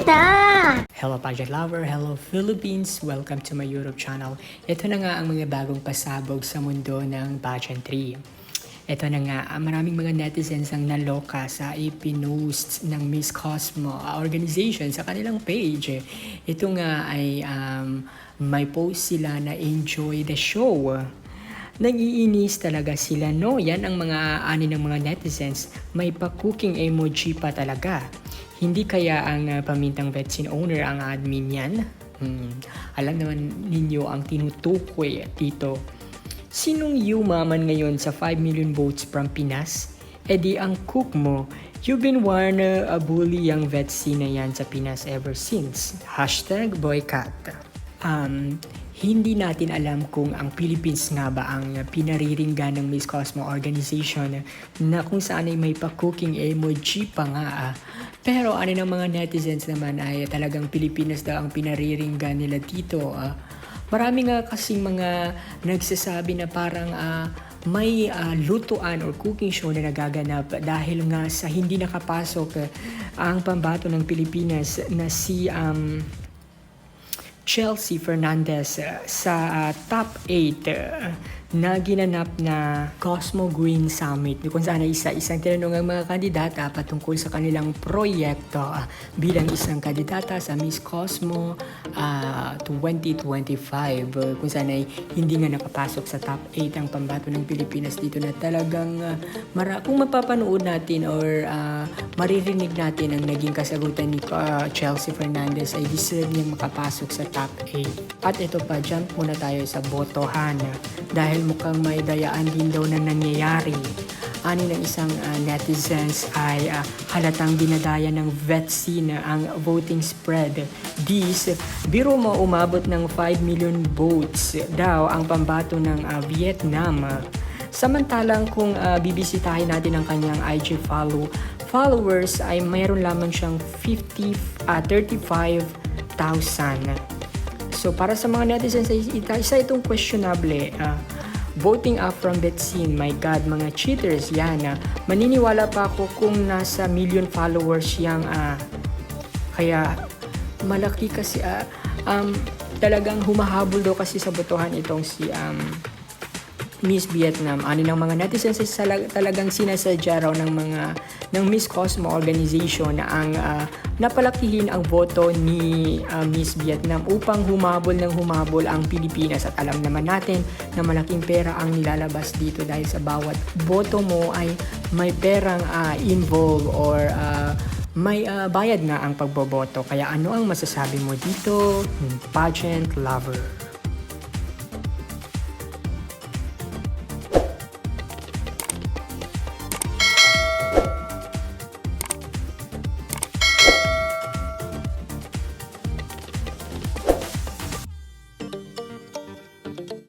Eda! Hello pageant lover, hello Philippines, welcome to my YouTube channel. Ito na nga ang mga bagong pasabog sa mundo ng pageantry. Ito na nga, maraming mga netizens ang naloka sa ipinost ng Miss Cosmo organization sa kanilang page. Ito nga ay may post sila na enjoy the show. Nag-iinis talaga sila, no? Yan ang mga ani ng mga netizens. May pa-cooking emoji pa talaga. Hindi kaya ang pamintang Vetsin owner ang admin yan? Alam naman ninyo ang tinutukoy dito. Sinong yumaman ngayon sa 5 million votes from Pinas? E di ang cook mo. You've been warned bully ang Vetsin na yan sa Pinas ever since. #boycott. Hindi natin alam kung ang Philippines nga ba ang pinariringgan ng Miss Cosmo organization na kung saan ay may pa-cooking emoji pa nga. Pero ano ng mga netizens naman ay talagang Pilipinas daw ang pinariringgan nila dito. Marami nga kasing mga nagsasabi na parang may lutuan or cooking show na nagaganap dahil nga sa hindi nakapasok ang pambato ng Pilipinas na si Chelsea Fernandez sa top 8 na ginanap na Cosmo Green Summit kung saan ay isang tinanong ang mga kandidata patungkol sa kanilang proyekto bilang isang kandidata sa Miss Cosmo 2025 kung saan ay hindi nga nakapasok sa top 8 ang pambato ng Pilipinas dito na talagang kung mapapanood natin or maririnig natin ang naging kasagutan ni Chelsea Fernandez ay deserve niyang makapasok sa top 8. At ito pa, jump muna tayo sa botohan dahil mukhang may dayaan din daw na nangyayari. Ani ng isang netizens ay halatang dinadaya ng Vetsin ang voting spread. Biro mo umabot ng 5 million votes daw ang pambato ng Vietnam. Samantalang kung bibisitahin natin ang kanyang IG followers ay mayroon lamang siyang 35,000. So para sa mga netizens, isa itong questionable. Voting up from Vetsin, my God, mga cheaters yan. Maniniwala pa ako kung nasa million followers yang kaya malaki kasi talagang humahabol daw kasi sa botohan itong si Miss Vietnam. Ano ng mga netizens talagang sinasadya raw ng Miss Cosmo organization na ang napalakihin ang boto ni Miss Vietnam upang humabol ang Pilipinas. At alam naman natin na malaking pera ang nilalabas dito dahil sa bawat boto mo ay may perang involved or may bayad nga ang pagboboto. Kaya ano ang masasabi mo dito, pageant lover?